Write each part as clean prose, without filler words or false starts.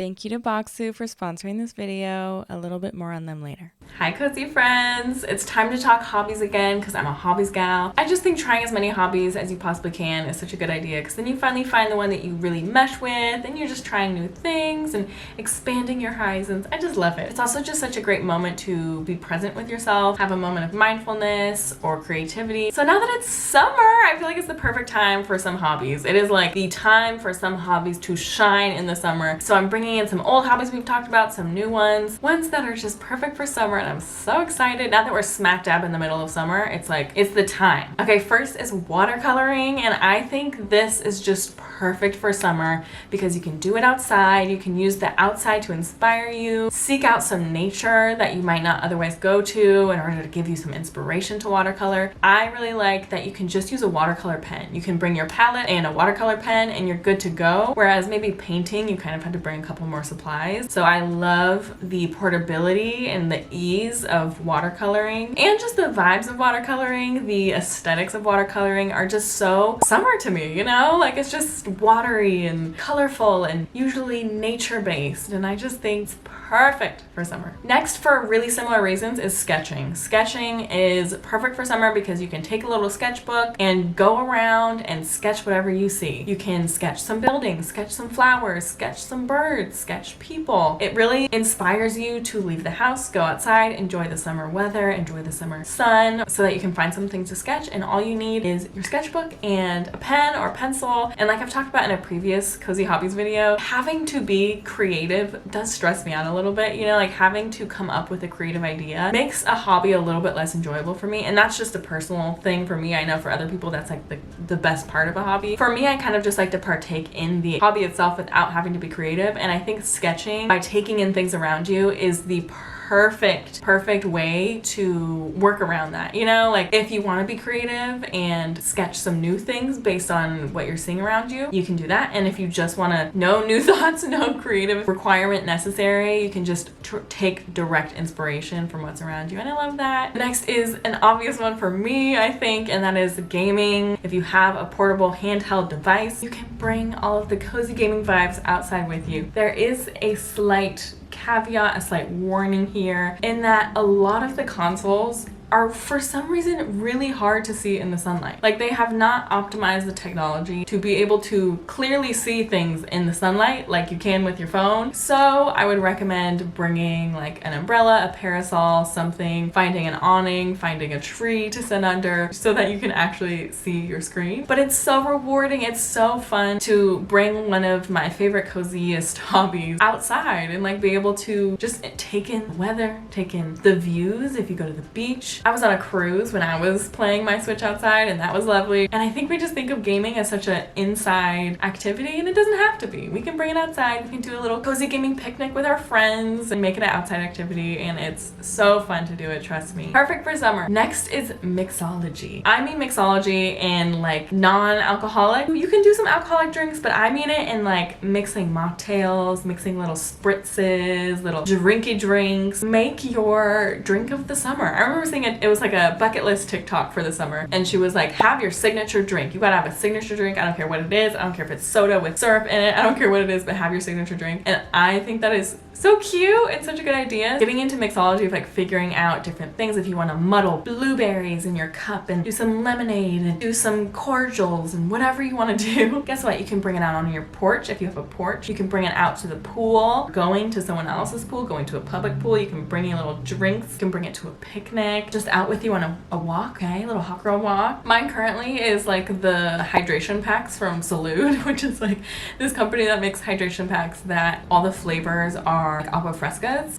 thank you to Bokksu for sponsoring this video. A little bit more on them later. Hi cozy friends! It's time to talk hobbies again because I'm a hobbies gal. I just think trying as many hobbies as you possibly can is such a good idea because then you finally find the one that you really mesh with and you're just trying new things and expanding your horizons. I just love it. It's also just such a great moment to be present with yourself, have a moment of mindfulness or creativity. So now that it's summer, I feel like it's the perfect time for some hobbies. It is like the time for some hobbies to shine in the summer. So I'm bringing in some old hobbies we've talked about, some new ones that are just perfect for summer, and I'm so excited. Now that we're smack dab in the middle of summer, it's like, it's the time. Okay, first is watercoloring, and I think this is just perfect for summer because you can do it outside. You can use the outside to inspire you. Seek out some nature that you might not otherwise go to in order to give you some inspiration to watercolor. I really like that you can just use a watercolor pen. You can bring your palette and a watercolor pen and you're good to go. Whereas maybe painting, you kind of had to bring a couple more supplies. So I love the portability and the ease of watercoloring and just the vibes of watercoloring. The aesthetics of watercoloring are just so summer to me, you know? Like, it's just watery and colorful and usually nature-based, and I just think it's perfect for summer. Next, for really similar reasons, is sketching. Sketching is perfect for summer because you can take a little sketchbook and go around and sketch whatever you see. You can sketch some buildings, sketch some flowers, sketch some birds, sketch people. It really inspires you to leave the house, go outside, enjoy the summer weather, enjoy the summer sun, so that you can find some things to sketch, and all you need is your sketchbook and a pen or pencil. And like I've talked about in a previous Cozy Hobbies video, having to be creative does stress me out a little bit, you know, like having to come up with a creative idea makes a hobby a little bit less enjoyable for me, and that's just a personal thing for me. I know for other people that's like the best part of a hobby. For me, I kind of just like to partake in the hobby itself without having to be creative, and I think sketching by taking in things around you is the perfect way to work around that. You know, like if you want to be creative and sketch some new things based on what you're seeing around you, you can do that. And if you just want to, no new thoughts, no creative requirement necessary, you can just take direct inspiration from what's around you, and I love that. Next is an obvious one for me, I think, and that is gaming. If you have a portable handheld device, you can bring all of the cozy gaming vibes outside with you. There is a slight caveat, a slight warning here, in that a lot of the consoles are for some reason really hard to see in the sunlight. Like, they have not optimized the technology to be able to clearly see things in the sunlight like you can with your phone. So I would recommend bringing like an umbrella, a parasol, something, finding an awning, finding a tree to sit under so that you can actually see your screen. But it's so rewarding, it's so fun to bring one of my favorite coziest hobbies outside and like be able to just take in the weather, take in the views if you go to the beach. I was on a cruise when I was playing my Switch outside, and that was lovely. And I think we just think of gaming as such an inside activity, and it doesn't have to be. We can bring it outside. We can do a little cozy gaming picnic with our friends and make it an outside activity, and it's so fun to do it, trust me. Perfect for summer. Next is mixology. I mean mixology in like non-alcoholic. You can do some alcoholic drinks, but I mean it in like mixing mocktails, mixing little spritzes, little drinky drinks. Make your drink of the summer. I remember seeing it was like a bucket list TikTok for the summer, and she was like, have your signature drink. You gotta have a signature drink. I don't care what it is. I don't care if it's soda with syrup in it. I don't care what it is, but have your signature drink. And I think that is so cute and such a good idea. Getting into mixology of like figuring out different things. If you want to muddle blueberries in your cup and do some lemonade and do some cordials and whatever you want to do, guess what? You can bring it out on your porch. If you have a porch, you can bring it out to the pool, going to someone else's pool, going to a public pool. You can bring your little drinks. You can bring it to a picnic, just out with you on a walk, okay? A little hot girl walk. Mine currently is like the hydration packs from Salud, which is like this company that makes hydration packs that all the flavors are like agua frescas.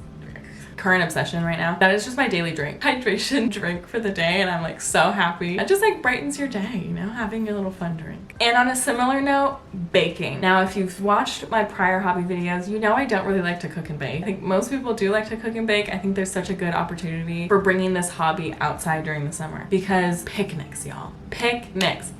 Current obsession right now. That is just my daily drink. Hydration drink for the day, and I'm like so happy. It just like brightens your day, you know, having your little fun drink. And on a similar note, baking. Now, if you've watched my prior hobby videos, you know I don't really like to cook and bake. I think most people do like to cook and bake. I think there's such a good opportunity for bringing this hobby outside during the summer, because picnics, y'all. Picnics.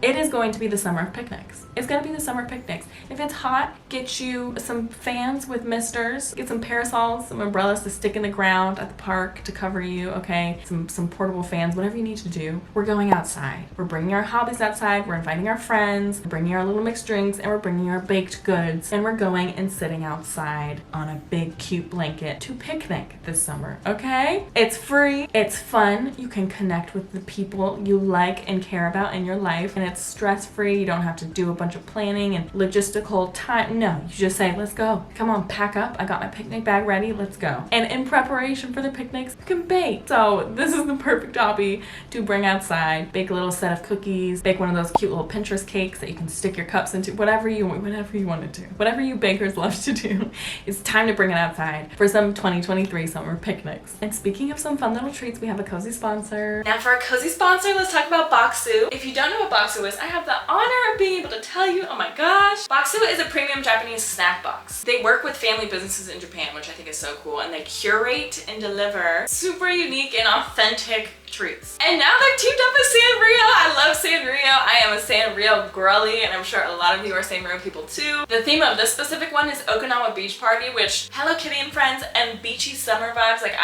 It is going to be the summer of picnics. It's gonna be the summer picnics. If it's hot, get you some fans with misters, get some parasols, some umbrellas to stick in the ground at the park to cover you, okay? Some portable fans, whatever you need to do. We're going outside. We're bringing our hobbies outside. We're inviting our friends, bringing our little mixed drinks, and we're bringing our baked goods. And we're going and sitting outside on a big cute blanket to picnic this summer, okay? It's free. It's fun. You can connect with the people you like and care about in your life, and it's stress-free. You don't have to do a bunch of planning and logistical time. No, you just say, let's go. Come on, pack up. I got my picnic bag ready. Let's go. And in preparation for the picnics, you can bake. So this is the perfect hobby to bring outside. Bake a little set of cookies. Bake one of those cute little Pinterest cakes that you can stick your cups into. Whatever you want to do. Whatever you bakers love to do. It's time to bring it outside for some 2023 summer picnics. And speaking of some fun little treats, we have a cozy sponsor. Now for our cozy sponsor, let's talk about Bokksu. If you don't know what Bokksu is, I have the honor of being able to tell you, oh my gosh. Bokksu is a premium Japanese snack box. They work with family businesses in Japan, which I think is so cool, and they curate and deliver super unique and authentic treats. And now they're teamed up with Sanrio. I love Sanrio. I am a Sanrio girly, and I'm sure a lot of you are Sanrio people too. The theme of this specific one is Okinawa Beach Party, which Hello Kitty and friends and beachy summer vibes. Like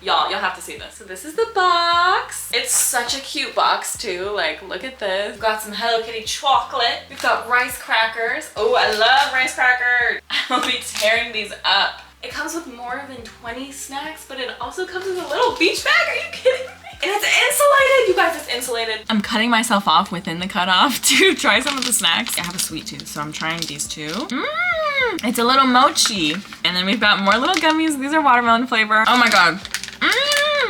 y'all have to see this. So this is the box. It's such a cute box too. Like, look at this. We've got some Hello Kitty chocolate. We've got rice crackers. Oh, I love rice crackers. I'll be tearing these up. It comes with more than 20 snacks, but it also comes with a little beach bag. Are you kidding me? And it's insulated. You guys, it's insulated. I'm cutting myself off within the cutoff to try some of the snacks. I have a sweet tooth, so I'm trying these two. It's a little mochi. And then we've got more little gummies. These are watermelon flavor. Oh my God.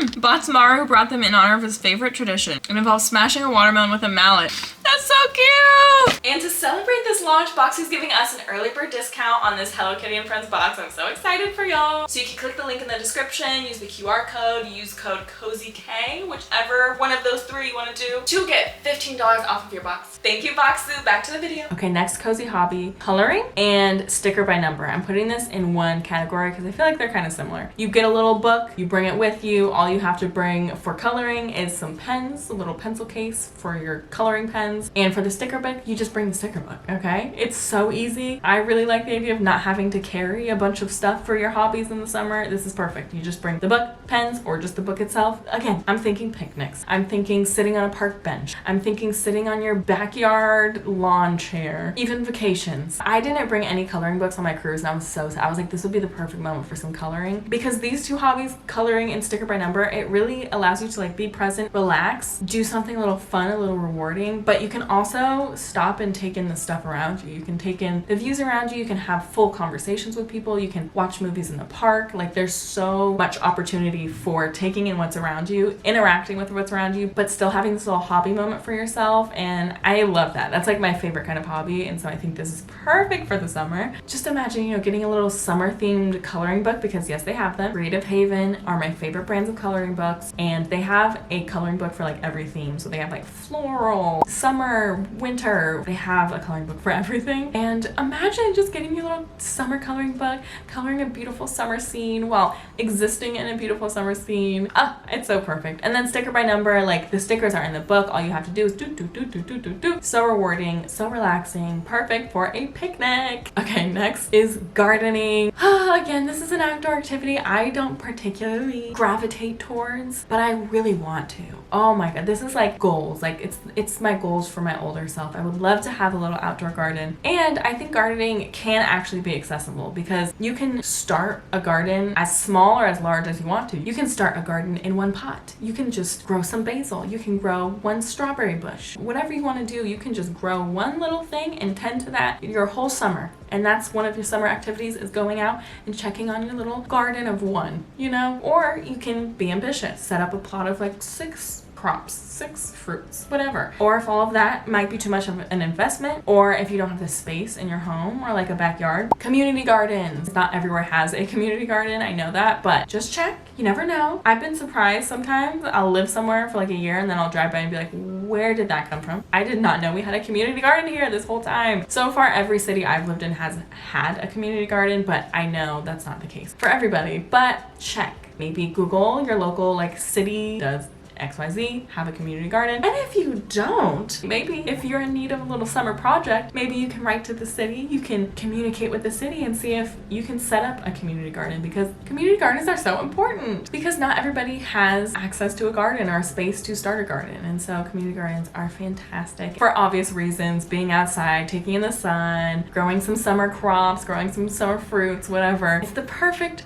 Botsmaru brought them in honor of his favorite tradition. It involves smashing a watermelon with a mallet. That's so cute! And to celebrate this launch, Bokksu's giving us an early bird discount on this Hello Kitty and Friends box. I'm so excited for y'all. So you can click the link in the description, use the QR code, use code COZYK, whichever one of those three you want to do, to get $15 off of your box. Thank you, Bokksu. Back to the video. Okay, next cozy hobby, coloring and sticker by number. I'm putting this in one category because I feel like they're kind of similar. You get a little book, you bring it with you. All you have to bring for coloring is some pens, a little pencil case for your coloring pens. And for the sticker book, you just bring the sticker book, okay? It's so easy. I really like the idea of not having to carry a bunch of stuff for your hobbies in the summer. This is perfect. You just bring the book, pens, or just the book itself. Again, I'm thinking picnics. I'm thinking sitting on a park bench. I'm thinking sitting on your backyard lawn chair. Even vacations. I didn't bring any coloring books on my cruise, and I was so sad. I was like, this would be the perfect moment for some coloring. Because these two hobbies, coloring and sticker by number, it really allows you to like be present, relax, do something a little fun, a little rewarding, but you can also stop and take in the stuff around you. You can take in the views around you. You can have full conversations with people. You can watch movies in the park. Like, there's so much opportunity for taking in what's around you, interacting with what's around you, but still having this little hobby moment for yourself. And I love that. That's like my favorite kind of hobby. And so I think this is perfect for the summer. Just imagine, you know, getting a little summer themed coloring book, because yes, they have them. Creative Haven are my favorite brands of coloring books, and they have a coloring book for like every theme. So they have like floral, summer, winter. They have a coloring book for everything. And imagine just getting your little summer coloring book, coloring a beautiful summer scene while existing in a beautiful summer scene. Ah, it's so perfect. And then sticker by number, like the stickers are in the book. All you have to do is do. So rewarding, so relaxing, perfect for a picnic. Okay, next is gardening. Again, this is an outdoor activity I don't particularly gravitate towards, but I really want to. Oh my God, this is like goals. Like it's my goals for my older self. I would love to have a little outdoor garden. And I think gardening can actually be accessible, because you can start a garden as small or as large as you want to. You can start a garden in one pot. You can just grow some basil. You can grow one strawberry bush. Whatever you want to do, you can just grow one little thing and tend to that your whole summer. And that's one of your summer activities, is going out and checking on your little garden of one, you know? Or you can be ambitious, set up a plot of like 6 crops, 6 fruits, whatever. Or if all of that might be too much of an investment, or if you don't have the space in your home or like a backyard, community gardens. Not everywhere has a community garden, I know that, but just check. You never know. I've been surprised sometimes. I'll live somewhere for like a year and then I'll drive by and be like, where did that come from? I did not know we had a community garden here this whole time. So far, every city I've lived in has had a community garden, but I know that's not the case for everybody. But check. Maybe Google your local like city does XYZ, have a community garden. And if you don't, maybe if you're in need of a little summer project, maybe you can write to the city, you can communicate with the city and see if you can set up a community garden, because community gardens are so important because not everybody has access to a garden or a space to start a garden. And so community gardens are fantastic for obvious reasons, being outside, taking in the sun, growing some summer crops, growing some summer fruits, whatever. It's the perfect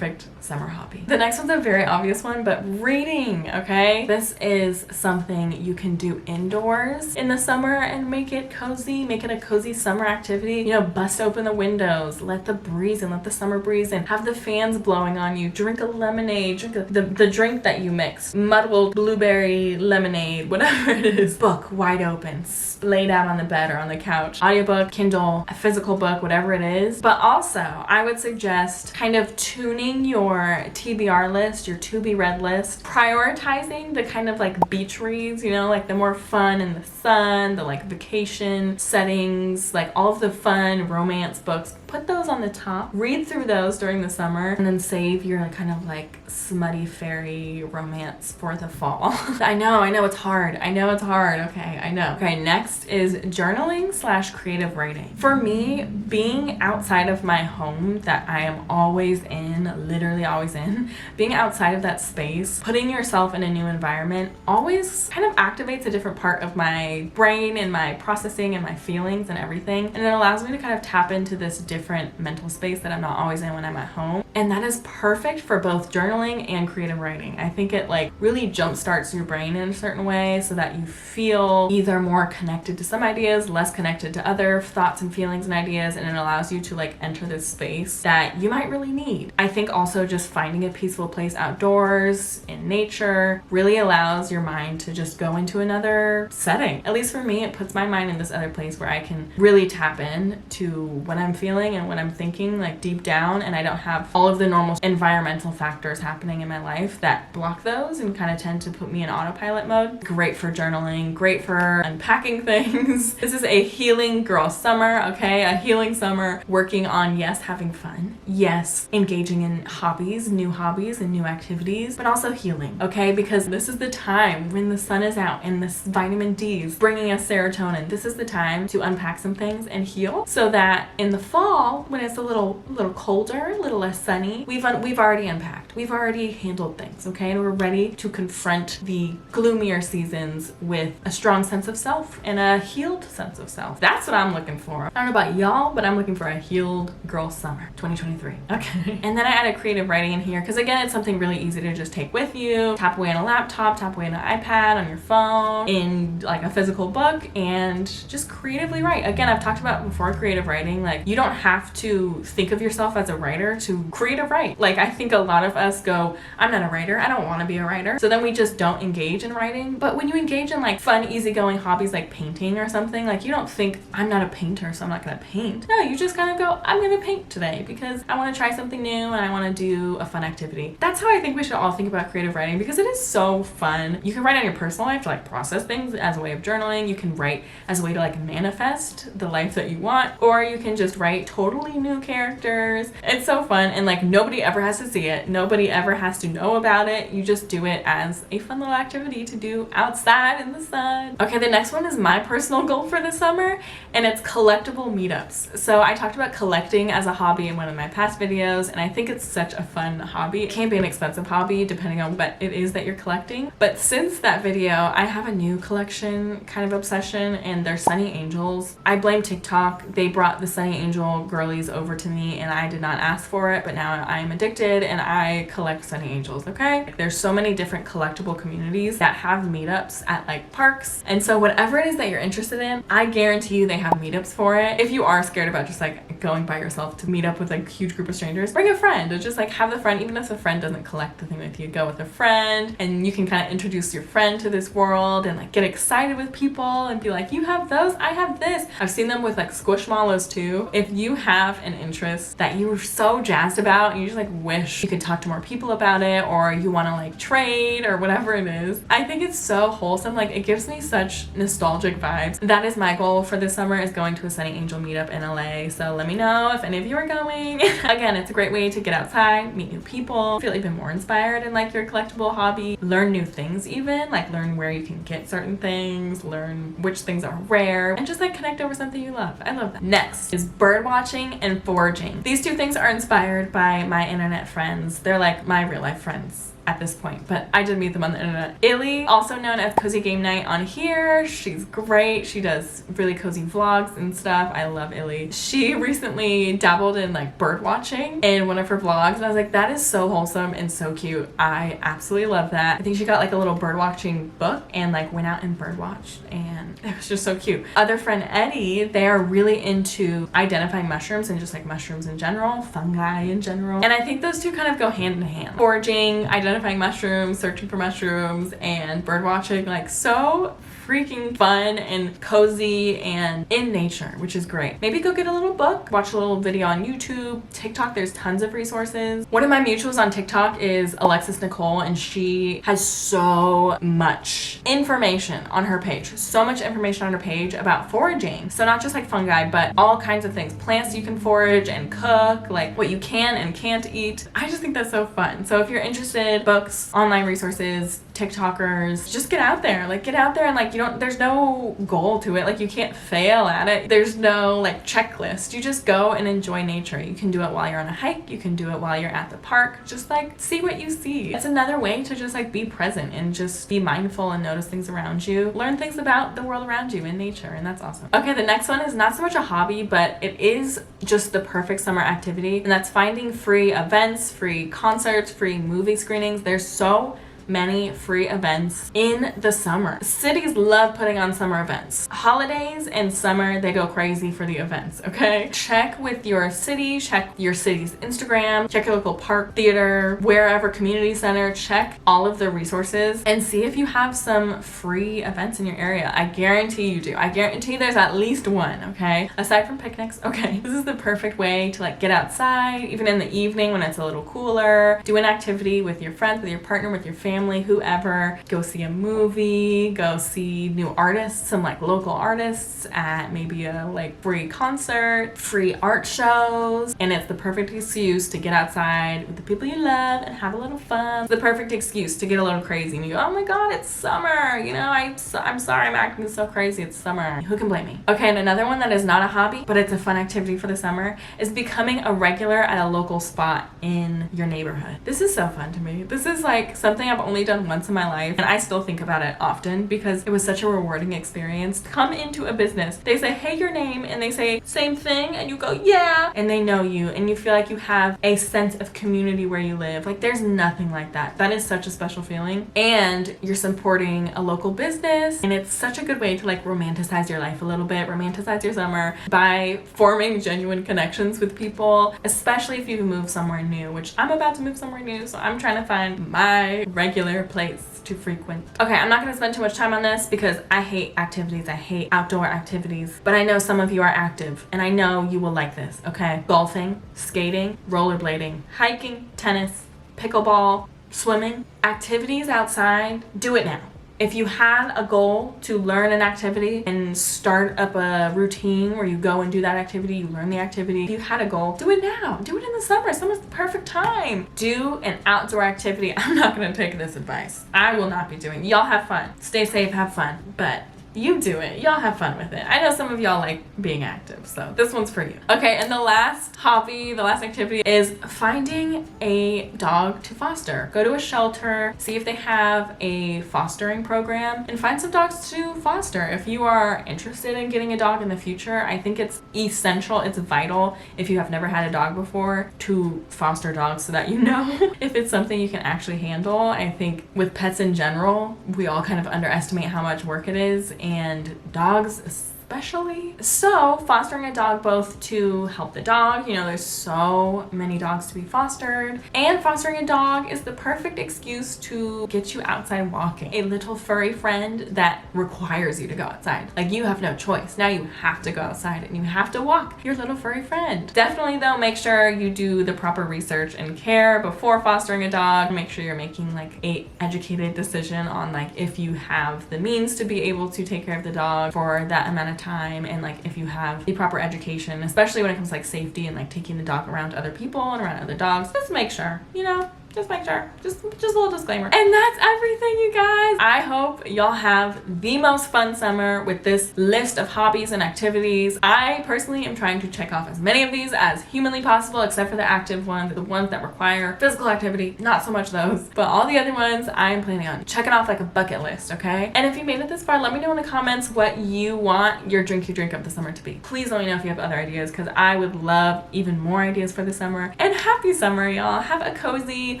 summer hobby. The next one's a very obvious one, but reading, okay? This is something you can do indoors in the summer and make it cozy, make it a cozy summer activity. You know, bust open the windows, let the breeze in, let the summer breeze in, have the fans blowing on you, drink a lemonade, drink the drink that you mix, muddled blueberry lemonade, whatever it is. Book wide open, laid out on the bed or on the couch. Audiobook, Kindle, a physical book, whatever it is. But also, I would suggest kind of tuning your TBR list, your to be read list, prioritizing the kind of like beach reads, you know, like the more fun in the sun, the like vacation settings, like all of the fun romance books. Put those on the top, read through those during the summer, and then save your kind of like smutty fairy romance for the fall. I know it's hard. Okay, I know. Okay, next is journaling / creative writing. For me, being outside of my home that I am always in, literally always in, being outside of that space, putting yourself in a new environment always kind of activates a different part of my brain and my processing and my feelings and everything. And it allows me to kind of tap into this different mental space that I'm not always in when I'm at home. And that is perfect for both journaling and creative writing. I think it like really jumpstarts your brain in a certain way so that you feel either more connected to some ideas, less connected to other thoughts and feelings and ideas, and it allows you to like enter this space that you might really need. I think also just finding a peaceful place outdoors in nature really allows your mind to just go into another setting. At least for me, it puts my mind in this other place where I can really tap in to what I'm feeling and what I'm thinking like deep down, and I don't have all of the normal environmental factors happening in my life that block those and kind of tend to put me in autopilot mode. Great for journaling, great for unpacking things. This is a healing girl summer, okay? A healing summer working on, yes, having fun, yes, engaging in hobbies and new activities, but also healing, okay? Because this is the time when the sun is out and this vitamin D is bringing us serotonin. This is the time to unpack some things and heal so that in the fall, when it's a little colder, a little less sunny, we've already unpacked. We've already handled things, okay? And we're ready to confront the gloomier seasons with a strong sense of self and a healed sense of self. That's what I'm looking for. I don't know about y'all, but I'm looking for a healed girl summer 2023. Okay. And then I added creative writing in here because again, it's something really easy to just take with you, tap away on a laptop, tap away on an iPad, on your phone, in like a physical book, and just creatively write. Again, I've talked about before creative writing, like you don't have to think of yourself as a writer to creative write. Like I think a lot of us go, I'm not a writer, I don't want to be a writer. So then we just don't engage in writing. But when you engage in like fun, easygoing hobbies like painting or something, like you don't think I'm not a painter, so I'm not gonna paint. No, you just kind of go, I'm gonna paint today because I want to try something new and I want to do a fun activity. That's how I think we should all think about creative writing because it is so fun. You can write on your personal life to like process things as a way of journaling. You can write as a way to like manifest the life that you want, or you can just write totally new characters. It's so fun, and like nobody ever has to see it. Nobody ever has to know about it. You just do it as a fun little activity to do outside in the sun. Okay, the next one is my personal goal for the summer, and it's collectible meetups. So I talked about collecting as a hobby in one of my past videos, and I think it's such a fun hobby. It can be an expensive hobby depending on what it is that you're collecting. But since that video, I have a new collection kind of obsession, and they're Sunny Angels. I blame TikTok. They brought the Sunny Angel girlies over to me, and I did not ask for it, but now I'm addicted and I collect Sunny Angels, okay? There's so many different collectible communities that have meetups at like parks, and so whatever it is that you're interested in, I guarantee you they have meetups for it. If you are scared about just like going by yourself to meet up with like a huge group of strangers, bring a friend, or just like have the friend, even if the friend doesn't collect the thing with you, go with a friend, and you can kind of introduce your friend to this world and like get excited with people and be like, you have those, I have this. I've seen them with like squishmallows too. If you have an interest that you were so jazzed about and you just like wish you could talk to more people about it, or you want to like trade or whatever it is, I think it's so wholesome. Like it gives me such nostalgic vibes. That is my goal for this summer, is going to a Sunny Angel meetup in LA. So let me know if any of you are going. Again, it's a great way to get outside, meet new people, feel even more inspired in like your collectible hobby, learn new things even, like learn where you can get certain things, learn which things are rare, and just like connect over something you love. I love that. Next is bird watching and foraging. These two things are inspired by my internet friends. They're like my real life friends at this point, but I did meet them on the internet. Illy, also known as Cozy Game Night on here. She's great. She does really cozy vlogs and stuff. I love Illy. She recently dabbled in like bird watching in one of her vlogs, and I was like, that is so wholesome and so cute. I absolutely love that. I think she got like a little bird watching book and like went out and bird watched, and it was just so cute. Other friend Eddie, they are really into identifying mushrooms and just like mushrooms in general, fungi in general. And I think those two kind of go hand in hand. Foraging, identifying mushrooms, searching for mushrooms, and bird watching, like so freaking fun and cozy and in nature, which is great. Maybe go get a little book, watch a little video on YouTube, TikTok, there's tons of resources. One of my mutuals on TikTok is Alexis Nicole, and she has so much information on her page. So much information on her page about foraging. So not just like fungi, but all kinds of things. Plants you can forage and cook, like what you can and can't eat. I just think that's so fun. So if you're interested, books, online resources, TikTokers, just get out there. Like get out there and like there's no goal to it. Like you can't fail at it. There's no like checklist. You just go and enjoy nature. You can do it while you're on a hike. You can do it while you're at the park. Just like see what you see. It's another way to just like be present and just be mindful and notice things around you. Learn things about the world around you in nature, and that's awesome. Okay, the next one is not so much a hobby, but it is just the perfect summer activity, and that's finding free events, free concerts, free movie screenings. There's so many free events in the summer. Cities love putting on summer events. Holidays and summer, they go crazy for the events, okay? Check with your city, check your city's Instagram, check your local park, theater, wherever, community center, check all of the resources and see if you have some free events in your area. I guarantee you do. I guarantee there's at least one, okay? Aside from picnics, okay? This is the perfect way to like get outside, even in the evening when it's a little cooler, do an activity with your friends, with your partner, with your family, whoever. Go see a movie, go see new artists, some like local artists at maybe a like free concert, free art shows, and it's the perfect excuse to get outside with the people you love and have a little fun. It's the perfect excuse to get a little crazy and you go, oh my god, it's summer, you know, I'm sorry I'm acting so crazy, it's summer. Who can blame me? Okay, and another one that is not a hobby, but it's a fun activity for the summer is becoming a regular at a local spot in your neighborhood. This is so fun to me. This is like something I've only done once in my life, and I still think about it often because it was such a rewarding experience. Come into a business, they say, hey, your name, and they say same thing, and you go, yeah, and they know you, and you feel like you have a sense of community where you live. Like there's nothing like that. That is such a special feeling, and you're supporting a local business, and it's such a good way to like romanticize your life a little bit, romanticize your summer by forming genuine connections with people, especially if you move somewhere new, which I'm about to move somewhere new, so I'm trying to find my regular place to frequent. Okay, I'm not gonna spend too much time on this because I hate activities. I hate outdoor activities, but I know some of you are active and I know you will like this, okay? Golfing, skating, rollerblading, hiking, tennis, pickleball, swimming, activities outside, do it now. If you had a goal to learn an activity and start up a routine where you go and do that activity, you learn the activity, if you had a goal, do it now. Do it in the summer. Summer's the perfect time. Do an outdoor activity. I'm not going to take this advice. I will not be doing it. Y'all have fun. Stay safe, have fun. But you do it. Y'all have fun with it. I know some of y'all like being active, so this one's for you. Okay, and the last hobby, the last activity is finding a dog to foster. Go to a shelter, see if they have a fostering program, and find some dogs to foster. If you are interested in getting a dog in the future, I think it's essential, it's vital if you have never had a dog before to foster dogs so that you know if it's something you can actually handle. I think with pets in general, we all kind of underestimate how much work it is, and dogs especially. So fostering a dog both to help the dog, you know, there's so many dogs to be fostered, and fostering a dog is the perfect excuse to get you outside walking. A little furry friend that requires you to go outside. Like you have no choice. Now you have to go outside and you have to walk your little furry friend. Definitely though, make sure you do the proper research and care before fostering a dog. Make sure you're making like a educated decision on like if you have the means to be able to take care of the dog for that amount of time, and like if you have the proper education, especially when it comes to like safety and like taking the dog around other people and around other dogs, just make sure, you know, just make sure. Just a little disclaimer. And that's everything, you guys. I hope y'all have the most fun summer with this list of hobbies and activities. I personally am trying to check off as many of these as humanly possible, except for the active ones, the ones that require physical activity. Not so much those, but all the other ones I'm planning on checking off like a bucket list, okay? And if you made it this far, let me know in the comments what you want your drinky drink of the summer to be. Please let me know if you have other ideas, because I would love even more ideas for the summer. And happy summer, y'all. Have a cozy,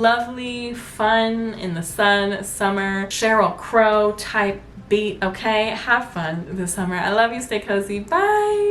lovely, fun, in the sun, summer, Sheryl Crow type beat, okay? Have fun this summer. I love you. Stay cozy. Bye.